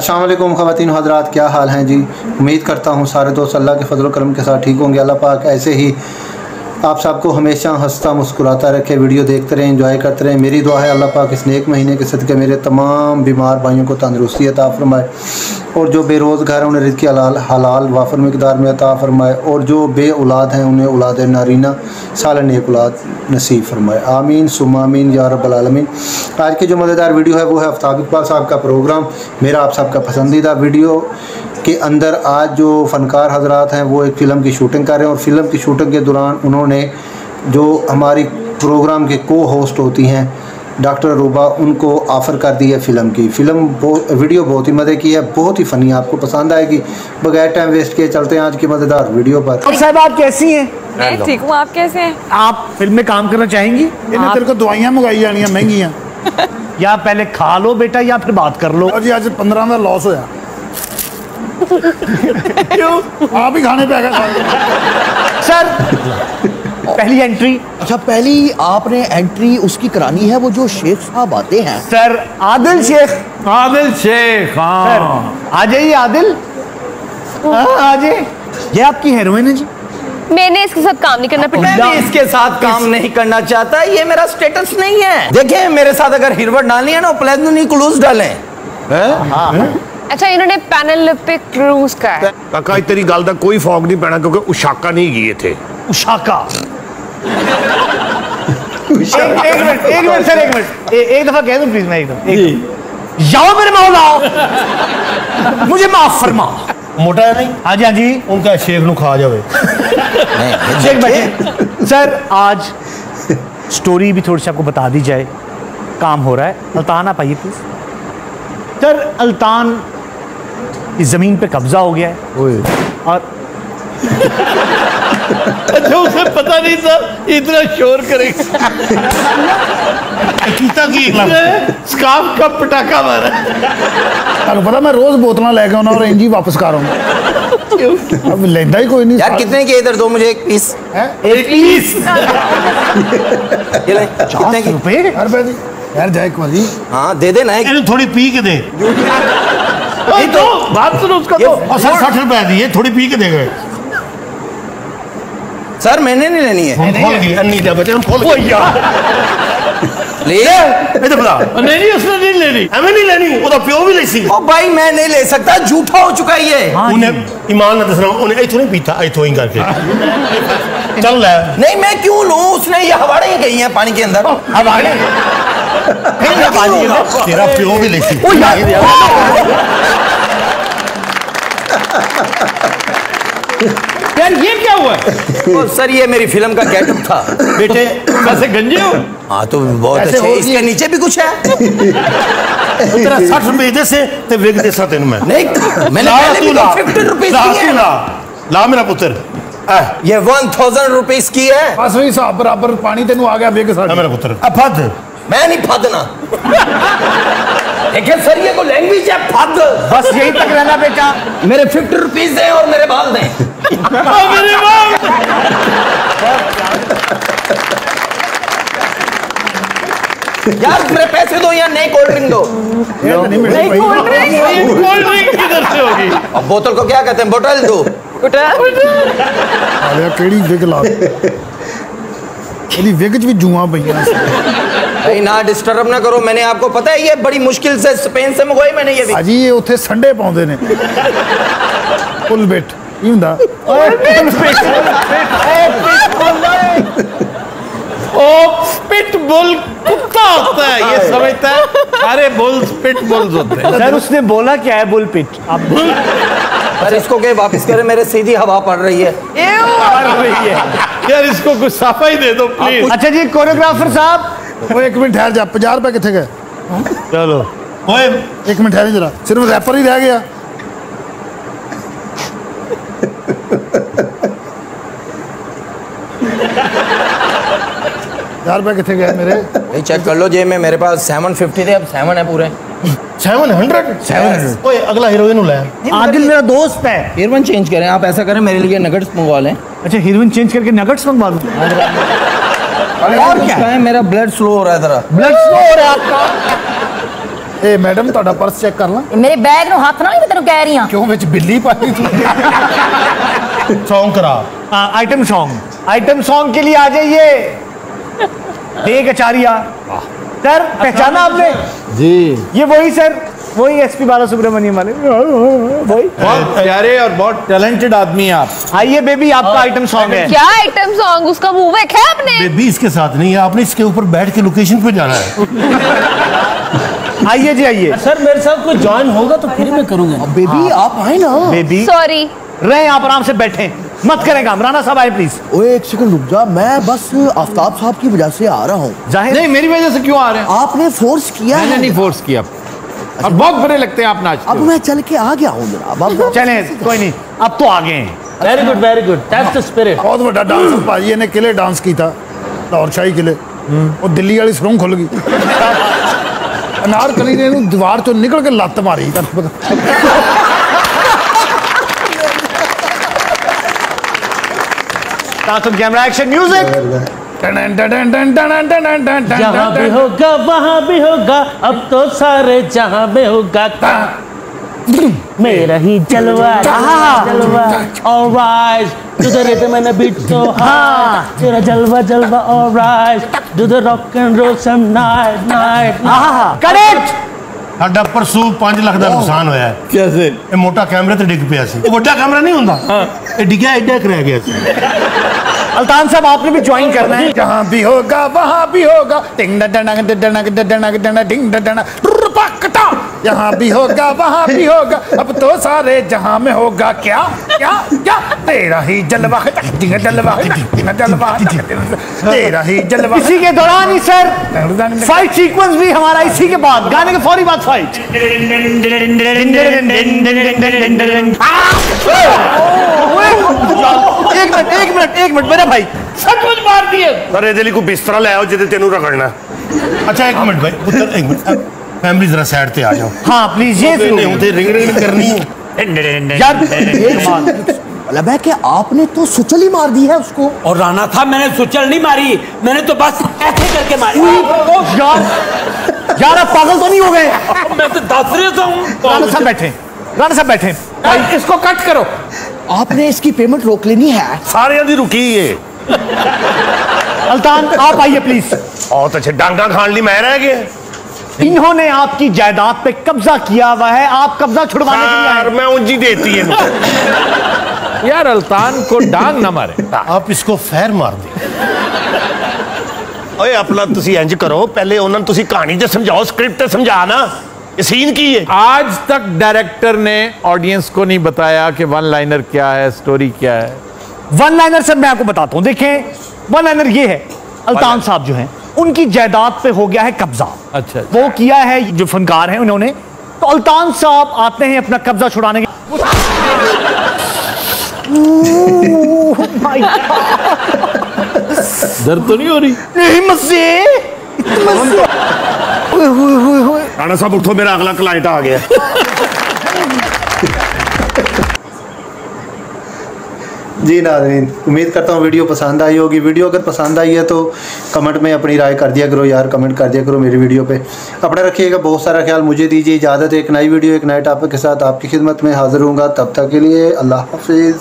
अस्सलाम वालेकुम ख़वातीन हज़रात, क्या हाल हैं जी। उम्मीद करता हूँ सारे दोस्त अल्लाह के फजल करम के साथ ठीक होंगे। अल्लाह पाक ऐसे ही आप सबको हमेशा हंसता मुस्कुराता रखे, वीडियो देखते रहें, एंजॉय करते रहें। मेरी दुआ है अल्लाह पाक इस नेक महीने के सदक़े मेरे तमाम बीमार भाइयों को तंदुरुस्ती अता फ़रमाए, और जो बेरोज़गार हैं उन्हें रिज़्क़ हलाल वाफ़र मिक़दार में अता फ़रमाए, और जो बे औलाद हैं उन्हें औलाद नारीना साल नेक औलाद नसीब फ़रमाए। आमीन सुम्मा आमीन या रब्बल आलमीन। आज की जो मज़ेदार वीडियो है वो है आफ्ताब इकबाल साहब का प्रोग्राम, मेरा आप सबका पसंदीदा वीडियो के अंदर आज जो फ़नकार हज़रात हैं वो एक फ़िल्म की शूटिंग कर रहे हैं, और फिल्म की शूटिंग के दौरान उन्होंने जो हमारी प्रोग्राम के को होस्ट होती हैं डॉक्टर रूबा, उनको ऑफ़र कर दी है फ़िल्म की। वीडियो बहुत ही मज़े की है, बहुत ही फ़नी, आपको पसंद आएगी। बगैर टाइम वेस्ट किए चलते हैं आज की मज़ेदार वीडियो पर। साहब आप कैसी हैं? मैं ठीक हूँ, आप कैसे हैं? आप फिल्म में काम करना चाहेंगी? तेरे को दवाइयां मंगाई जानियां महंगियां। या पहले खा लो बेटा या फिर बात कर लो। जी आज 15 का लॉस होया। क्यों आप ही खाने पे आ गए सर? पहली एंट्री। अच्छा पहली आपने एंट्री उसकी करानी है, वो जो शेख साहब आते हैं। सर आदिल शेख। हाँ आ जाइए आदिल, आ जाइए। ये आपकी हीरोइन है जी? मैंने इसके साथ काम नहीं करना पड़ता। मैं भी इसके साथ काम नहीं करना चाहता, ये मेरा स्टेटस नहीं है। देखें मेरे साथ अगर हिरवट डालनी है ना, प्लेजनी क्लूज डालें। अच्छा इन्होंने पैनल पे क्रूज का है। काका तेरी गल दा कोई फॉग नहीं पैना क्योंकि उशाका नहीं गए थे। उशाका। एक मिनट सर, एक मिनट, एक दफा कह दो प्लीज। मैं एकदम जाओ मेरे मौला आओ, मुझे माफ फरमा। मोटा है नहीं? हाँ जी हाँ जी। उनका शेख नु खा जावे। शेख बैठे। सर आज स्टोरी भी थोड़ी सी आपको बता दी जाए, काम हो रहा है। अल्तान आप आइए प्लीज। सर अल्तान इस जमीन पे कब्जा हो गया है, और अच्छा उसे पता नहीं था इतना शोर करेगा। स्कार्फ का पटाखा मारा। पता मैं रोज बोतल लेके आना और इंजी वापस कर रहा अब लेता ही कोई नहीं यार। कितने के इधर दो मुझे एक पीस। एक पीस ये ले, कितने के? रुपए यार जाए वाली। हाँ दे देना एक। थोड़ी पी के दे। नहीं तो बात सुनो उसका तो। और सर 60 रुपए दिए, थोड़ी पी के दे गए। सर मैंने नहीं लेनी है। खोल गई अन्नी दे बच्चे, हम खोल गए ले। इधर बता। नहीं उसने नहीं लेनी, हमें नहीं लेनी, वो तो प्यो भी ले सी। ओ भाई मैं नहीं ले सकता, झूठा हो चुका है ये। उन्हें ईमान ना दसना, उन्हें इथों नहीं पीता, इथों ही करके चल ले। नहीं मैं क्यों लूं, उसने ये हवाड़े ही गई हैं पानी के अंदर। हवाड़े तेरा प्यो भी ले सी। यार ये क्या हुआ? ओ सर ये मेरी फिल्म का गेटअप था। बेटे कैसे गंजे हो? हाँ तो बहुत अच्छे। इसके नीचे भी कुछ है। तेरा 60 रुपए दे से ते विग दे सा तेन मैं। नहीं मैंने पहले भी 50 रुपीस दिए हैं। ला मेरा पुत्र, ये 1000 रुपीस की है। बस वही हिसाब बराबर पानी तेन आ गया बेग साथ। मेरा पुत्र फद। मैं नहीं फदना। देखिए सर ये को लैंग्वेज है फद। बस यही तक रहना बेटा। मेरे 50 रुपीस दें और मेरे बाल दें। मेरे बाल। यार मेरे पैसे दो या नई कोल्ड ड्रिंक दो। कोल्ड ड्रिंक किधर से होगी? अब बोतल को क्या कहते हैं? बोतल दो। केड़ी विग ला विग च भी जुआ पईयां। नहीं ना डिस्टर्ब ना करो। मैंने आपको पता है ये बड़ी मुश्किल से स्पेन से मंगवाई मैंने ये भी। अजी ये उथे संडे पाउंदे ने फुल बेट ई हुंदा। ओ पिट बुल कुत्ता होता है, ये समझता है। अरे बुल्स पिट बुल्स होते हैं। सर उसने बोला क्या है? बुल पिट। आप सर इसको क्या वापस करें, मेरे सीधी हवा पड़ रही है। यार इसको कुछ सफाई दे दो प्लीज। अच्छा जी कोरियोग्राफर साहब, वो एक मिनट ठहर जा। 50 रुपए कितने गए? चलो ओए एक मिनट ठहर जरा, सिर्फ रैपर ही रह गया। ₹1000 कितने गए मेरे? ये चेक कर लो जेब में, मेरे पास 750 थे, अब 7 है पूरे। 700? ओए अगला हीरोइन लाया। आदिल मेरा दोस्त है। हीरोइन चेंज करें, आप ऐसा करें मेरे लिए नगेट्स मंगवा लें। अच्छा हीरोइन चेंज करके नगेट्स मंगवा दूं? और क्या है, मेरा ब्लड स्लो हो रहा है जरा। ब्लड स्लो हो रहा है आपका? ए मैडम ਤੁਹਾਡਾ ਪਰਸ ਚੈੱਕ ਕਰ ਲਾਂ मेरे बैग नु हाथ ना नहीं मैं तेन कह रही हां ਕਿਉਂ ਵਿੱਚ ਬਿੱਲੀ ਪਾਈ ਤੂੰ सॉन्ग करा आइटम सॉन्ग के लिए आ जाइए देख आचार्य सर पहचाना आपने जी। ये वही सर वही एसपी बालासुब्रमण्यम वाले वही बहुत प्यारे और बहुत टैलेंटेड आदमी है आप। आइए बेबी आपका आइटम सॉन्ग है क्या आइटम सॉन्ग? उसका मुंह देखा है आपने? बेबी इसके साथ नहीं है, आपने इसके ऊपर बैठ के लोकेशन पे जाना है। आइए जी आइए सर मेरे साथ कोई ज्वाइन होगा तो फिर मैं करूंगा। बेबी आप आए ना। बेबी सॉरी रहे आप आराम से बैठे मत करें काम। राणा साहब आए प्लीज। ओए एक सेकंड रुक जा, मैं बस आफ्ताब साहब की वजह से आ रहा हूँ। जाहिर नहीं मेरी वजह से क्यों आ रहे हैं? आपने फोर्स किया मैंने है। नहीं फोर्स किया। अब बहुत बुरे लगते हैं आप नाचते अब हो। मैं चल के आ गया हूँ जनाब। अब चले कोई नहीं अब तो आगे हैं। Very good that's the spirit. ਬਹੁਤ ਵੱਡਾ ਡਾਂਸ ਭਾਜੀ ਨੇ ਕਿਲੇ ਡਾਂਸ ਕੀਤਾ ਲਾਹੌਰ ਸ਼ਾਹੀ ਕਿਲੇ ਉਹ ਦਿੱਲੀ ਵਾਲੀ ਸਰੋਂ ਖੁੱਲ ਗਈ ਅਨਾਰਕਲੀ ਨੇ ਇਹਨੂੰ ਦੀਵਾਰ ਚੋਂ ਨਿਕਲ ਕੇ ਲੱਤ ਮਾਰੀ ਤੁਹਾਨੂੰ पता कैमरा एक्शन म्यूजिक जहाँ भी होगा वहाँ भी होगा अब तो सारे जहाँ में होगा मेरा ही जलवा जलवा alright to the rhythm and beat so high तेरा जलवा जलवा alright do the rock and roll some night night correct ਸਾਡਾ ਪਰਸੋਂ 5 ਲੱਖ ਦਾ ਨੁਕਸਾਨ ਹੋਇਆ ਹੈ। कैसे? ਇਹ ਮੋਟਾ ਕੈਮਰੇ ਤੇ ਡਿੱਗ ਪਿਆ ਸੀ। ਉਹ ਵੱਡਾ ਕੈਮਰਾ ਨਹੀਂ ਹੁੰਦਾ, ਇਹ ਡਿੱਗਿਆ ਐਡਾ ਕਰ ਰਹਿ ਗਿਆ ਸੀ। अल्तान साहब आपने भी ज्वाइन करना है। जहाँ भी होगा वहाँ भी होगा टिंग डडना डडना डडना डडना टिंग डडना पकटा यहाँ भी होगा वहाँ भी होगा अब तो सारे जहाँ में होगा क्या क्या क्या तेरा ही जलवा है टिंग जलवा है टिंग जलवा है तेरा ही जलवा इसी के दौरान ही सर फाइट सीक्वेंस भी हमारा इसी के बाद गाने के फौरी बाद फाइट। एक मिनट मेरा भाई सचमुच मार दिए। ਪਰ ਇਹਦੇ ਲਈ ਕੋਈ ਬਿਸਤਰਾ ਲੈ ਆਓ ਜਿਹਦੇ ਤੈਨੂੰ ਰਗੜਨਾ। ਅੱਛਾ ਇੱਕ ਮਿੰਟ ਭਾਈ ਪੁੱਤਰ ਇੱਕ ਮਿੰਟ ਫੈਮਿਲੀ ਜ਼ਰਾ ਸਾਈਡ ਤੇ ਆ ਜਾਓ। हाँ प्लीज ये ਨਹੀਂ ਹੁੰਦੇ ਰਿੰਗ ਰਿੰग ਕਰਨੀ ਹੈ। यार मतलब है कि आपने तो सुचल ही मार दी है उसको। और राणा था मैंने सुचल नहीं मारी मैंने तो बस ऐसे करके मारी। यार आप पागल तो नहीं हो गए? मैं तो दस रहा हूँ। राणा साहब बैठे भाई इसको कट करो। आपने इसकी पेमेंट रोक लेनी है। ਸਾਰਿਆਂ ਦੀ ਰੁਕੀ ਏ। अल्तान आप आइए प्लीज। और तो डांगा खान ली मैं रह गया। इन्होंने आपकी जायदाद पे कब्जा किया हुआ है, आप कब्जा छुड़वाने के लिए आए। यार मैं उंजी देती है। यार अल्तान को डांग ना मारे। आप इसको फैर मार दे। ओए अपना तुसी इंज करो पहले उन्होंने तुसी कहानी जो समझाओ स्क्रिप्ट समझा ना ये सीन की है। आज तक डायरेक्टर ने ऑडियंस को नहीं बताया कि वन लाइनर क्या है, स्टोरी क्या है। वन लाइनर सर मैं आपको बताता हूं। देखें वन लाइनर ये है अल्तान साहब जो हैं उनकी जायदाद पे हो गया है कब्जा। अच्छा वो किया है जो फनकार हैं उन्होंने, तो अल्तान साहब आते हैं अपना कब्जा छुड़ाने के। दर्द तो नहीं हो रही? नहीं मजे राणा साहब उठो मेरा अगला क्लाइंट आ गया। जी नाज़रीन उम्मीद करता हूँ वीडियो पसंद आई होगी। वीडियो अगर पसंद आई है तो कमेंट में अपनी राय कर दिया करो यार, कमेंट कर दिया करो मेरी वीडियो पे। अपना रखिएगा बहुत सारा ख्याल। मुझे दीजिए इजाज़त। एक नई वीडियो एक नए टॉपिक के साथ आपकी खिदमत में हाजिर हूँगा। तब तक के लिए अल्लाह हाफिज़।